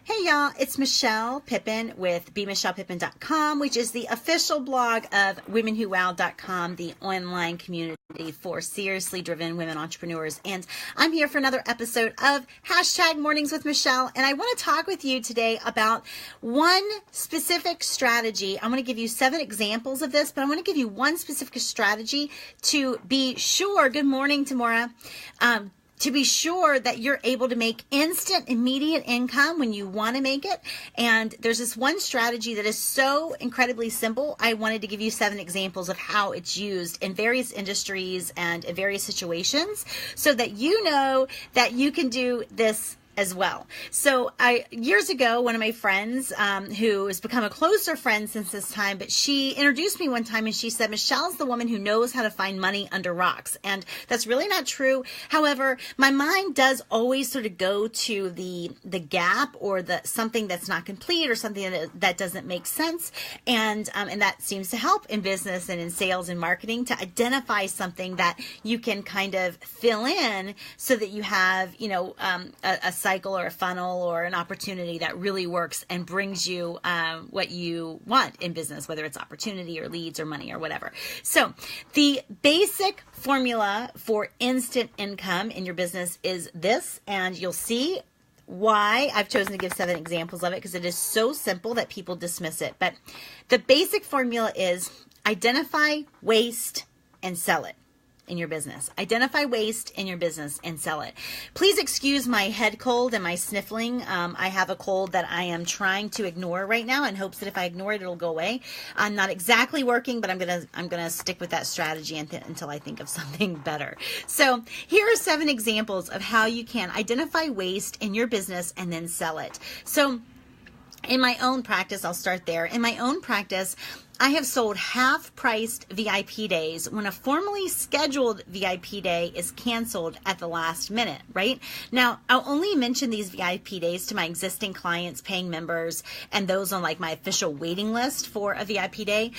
Hey y'all, it's Michelle Pippin with BeMichellePippin.com, which is the official blog of PlanetWOW.club, the online community for seriously driven women entrepreneurs. And I'm here for another episode of #Mornings with Michelle. And I want to talk with you today about one specific strategy. I'm going to give you 7 examples of this, but I want to give you one specific strategy to be sure. Good morning, Tamora. To be sure that you're able to make instant, immediate income when you want to make it. And there's this one strategy that is so incredibly simple. I wanted to give you 7 examples of how it's used in various industries and in various situations so that you know that you can do this as well. So years ago, one of my friends who has become a closer friend since this time, but she introduced me one time and she said, Michelle's the woman who knows how to find money under rocks. And that's really not true. However, my mind does always sort of go to the gap or the something that's not complete or something that doesn't make sense. And that seems to help in business and in sales and marketing to identify something that you can kind of fill in so that you have, a cycle or a funnel or an opportunity that really works and brings you what you want in business, whether it's opportunity or leads or money or whatever. So the basic formula for instant income in your business is this, and you'll see why I've chosen to give 7 examples of it because it is so simple that people dismiss it. But the basic formula is identify waste and sell it in your business. Identify waste in your business and sell it. Please excuse my head cold and my sniffling. I have a cold that I am trying to ignore right now in hopes that if I ignore it, it'll go away. I'm not exactly working, but I'm gonna stick with that strategy until I think of something better. So here are 7 examples of how you can identify waste in your business and then sell it. So in my own practice, I'll start there. In my own practice, I have sold half-priced VIP days when a formally scheduled VIP day is canceled at the last minute, right? Now, I'll only mention these VIP days to my existing clients, paying members, and those on like my official waiting list for a VIP day,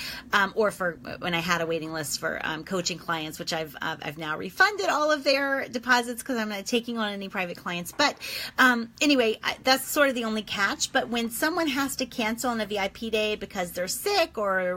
or for when I had a waiting list for coaching clients, which I've now refunded all of their deposits because I'm not taking on any private clients. But anyway, that's sort of the only catch. But when someone has to cancel on a VIP day because they're sick or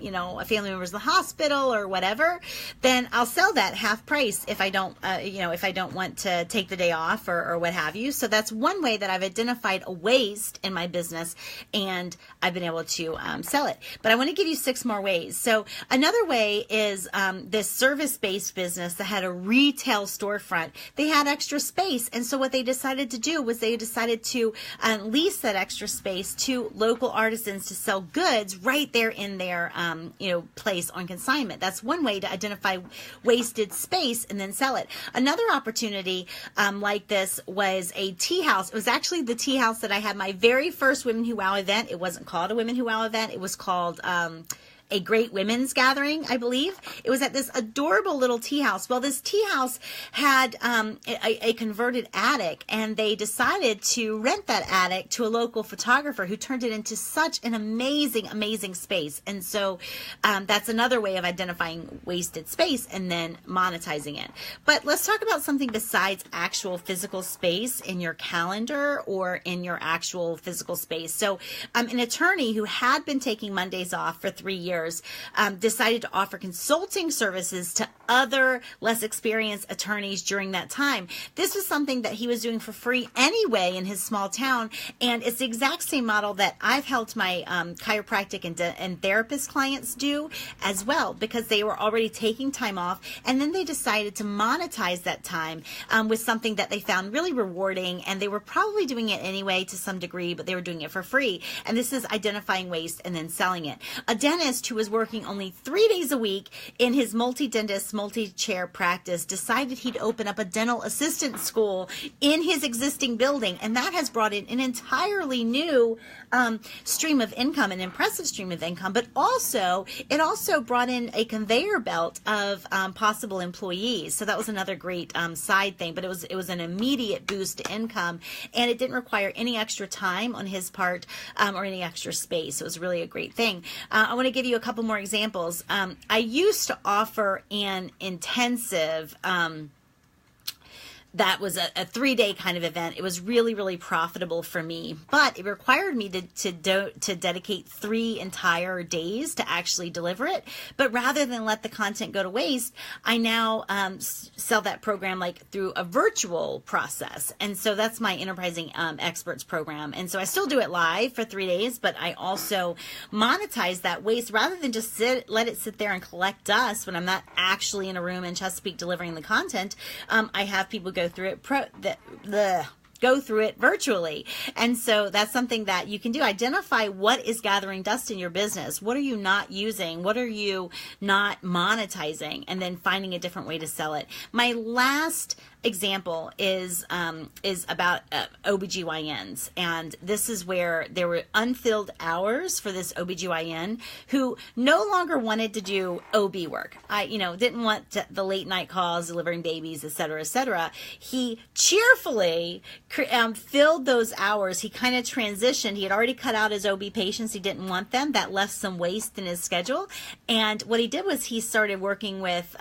a family member's in the hospital or whatever, then I'll sell that half price if I don't, if I don't want to take the day off or what have you. So that's one way that I've identified a waste in my business and I've been able to sell it. But I want to give you 6 more ways. So another way is this service-based business that had a retail storefront. They had extra space. And so what they decided to do was they decided to lease that extra space to local artisans to sell goods right there in their place on consignment. That's one way to identify wasted space and then sell it. Another opportunity like this was a tea house. It was actually the tea house that I had my very first Women Who Wow event. It wasn't called a Women Who Wow event. It was called a Great Women's Gathering, I believe. It was at this adorable little tea house. Well, this tea house had a converted attic, and they decided to rent that attic to a local photographer who turned it into such an amazing, amazing space. And so that's another way of identifying wasted space and then monetizing it. But let's talk about something besides actual physical space in your calendar or in your actual physical space. So an attorney who had been taking Mondays off for 3 years decided to offer consulting services to other less experienced attorneys during that time. This was something that he was doing for free anyway in his small town, and it's the exact same model that I've helped my chiropractic and therapist clients do as well, because they were already taking time off, and then they decided to monetize that time with something that they found really rewarding, and they were probably doing it anyway to some degree, but they were doing it for free. And this is identifying waste and then selling it. A dentist who was working only 3 days a week in his multi-dentist, multi-chair practice decided he'd open up a dental assistant school in his existing building, and that has brought in an entirely new stream of income, an impressive stream of income, but it also brought in a conveyor belt of possible employees. So that was another great side thing, but it was an immediate boost to income, and it didn't require any extra time on his part or any extra space. It was really a great thing. I want to give you a couple more examples. I used to offer an intensive that was a 3-day kind of event. It was really, really profitable for me, but it required me to dedicate 3 entire days to actually deliver it. But rather than let the content go to waste, I now sell that program like through a virtual process. And so that's my Enterprising Experts program. And so I still do it live for 3 days, but I also monetize that waste rather than just let it sit there and collect dust when I'm not actually in a room in Chesapeake delivering the content. I have people go through it virtually. And so that's something that you can do. Identify what is gathering dust in your business. What are you not using? What are you not monetizing? And then finding a different way to sell it. My last example is about OBGYNs. And this is where there were unfilled hours for this OBGYN who no longer wanted to do OB work. Didn't want the late night calls, delivering babies, et cetera, et cetera. He cheerfully filled those hours. He kind of transitioned. He had already cut out his OB patients. He didn't want them. That left some waste in his schedule. And what he did was he started working with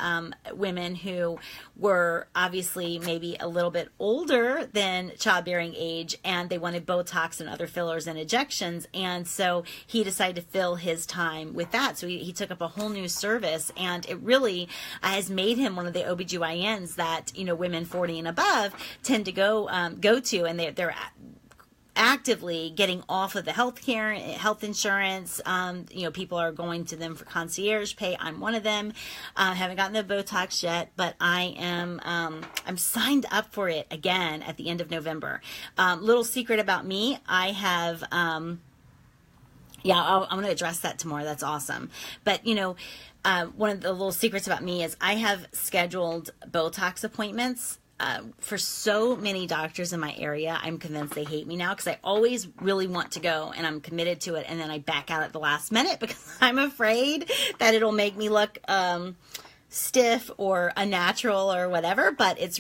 women who were obviously maybe a little bit older than childbearing age, and they wanted Botox and other fillers and injections. And so he decided to fill his time with that. So he took up a whole new service, and it really has made him one of the OBGYNs that, women 40 and above tend to go to, and they're actively getting off of the health insurance. People are going to them for concierge pay. I'm one of them. Haven't gotten the Botox yet, but I'm signed up for it again at the end of November. Little secret about me, I have, I'm going to address that tomorrow. That's awesome. But, one of the little secrets about me is I have scheduled Botox appointments for so many doctors in my area. I'm convinced they hate me now because I always really want to go and I'm committed to it, and then I back out at the last minute because I'm afraid that it'll make me look stiff or unnatural or whatever, but it's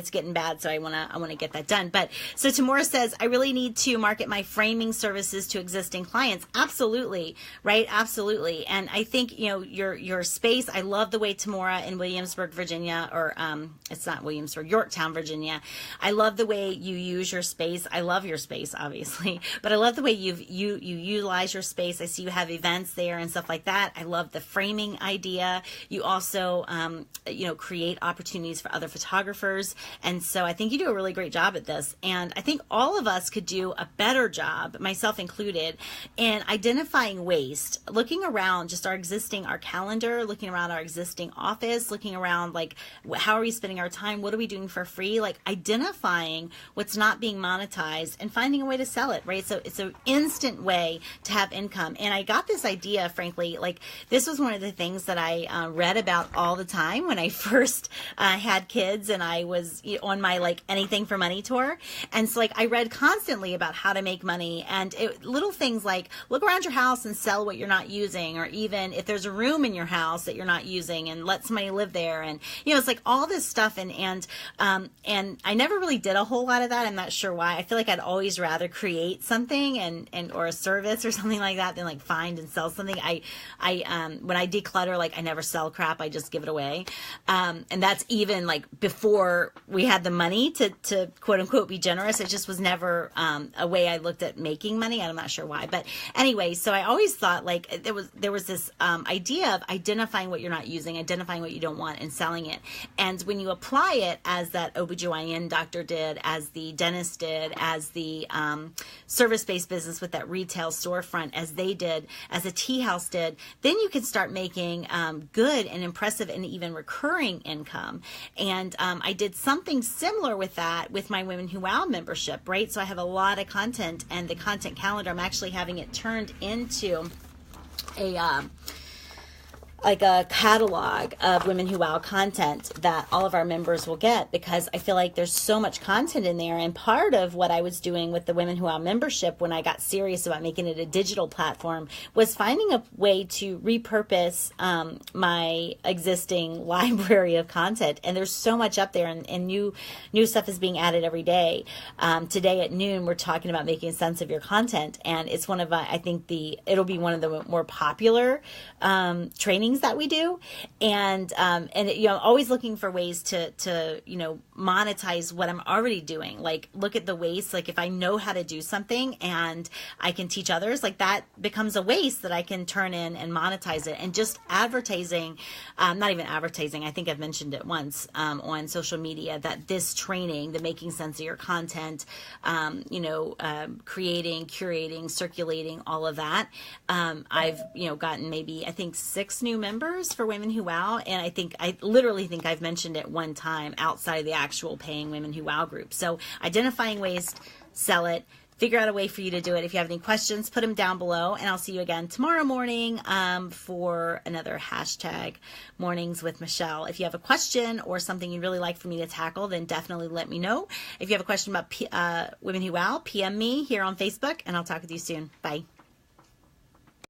getting bad. So I want to get that done. But so Tamora says, I really need to market my framing services to existing clients. Absolutely. Right. Absolutely. And I think, your space, I love the way Tamora in Williamsburg, Virginia, or, it's not Williamsburg, Yorktown, Virginia. I love the way you use your space. I love your space, obviously, but I love the way you utilize your space. I see you have events there and stuff like that. I love the framing idea. You also create opportunities for other photographers. And so I think you do a really great job at this. And I think all of us could do a better job, myself included, in identifying waste, looking around just our calendar, looking around our existing office, looking around like, how are we spending our time? What are we doing for free? Like identifying what's not being monetized and finding a way to sell it, right? So it's an instant way to have income. And I got this idea, frankly, like this was one of the things that I read about all the time when I first had kids and I was on my like anything for money tour. And so like I read constantly about how to make money and little things like look around your house and sell what you're not using, or even if there's a room in your house that you're not using and let somebody live there. And it's like all this stuff and I never really did a whole lot of that. I'm not sure why. I feel like I'd always rather create something and or a service or something like that than like find and sell something. I when I declutter, like I never sell crap. I just give it away. And that's even like before we had the money to quote unquote be generous. It just was never a way I looked at making money. I'm not sure why, but anyway, so I always thought like there was this idea of identifying what you're not using, identifying what you don't want and selling it. And when you apply it as that OBGYN doctor did, as the dentist did, as the service-based business with that retail storefront, as they did, as a tea house did, then you can start making good and impressive and even recurring income. And I did something similar with that with my Women Who Wow membership, right? So I have a lot of content, and the content calendar, I'm actually having it turned into a catalog of Women Who Wow content that all of our members will get, because I feel like there's so much content in there. And part of what I was doing with the Women Who Wow membership when I got serious about making it a digital platform was finding a way to repurpose my existing library of content. And there's so much up there, and new stuff is being added every day. Today at noon, we're talking about making sense of your content. And it's one of, I think it'll be one of the more popular training things that we do. And always looking for ways to monetize what I'm already doing. Like, look at the waste. Like, if I know how to do something and I can teach others, like, that becomes a waste that I can turn in and monetize it. And just advertising, not even advertising, I think I've mentioned it once on social media, that this training, the making sense of your content, creating, curating, circulating, all of that. I've, gotten maybe, I think 6 new members for Women Who Wow. And I literally think I've mentioned it one time outside of the actual paying Women Who Wow group. So identifying waste, sell it, figure out a way for you to do it. If you have any questions, put them down below, and I'll see you again tomorrow morning for another hashtag Mornings with Michelle. If you have a question or something you'd really like for me to tackle, then definitely let me know. If you have a question about Women Who Wow, PM me here on Facebook, and I'll talk with you soon. Bye.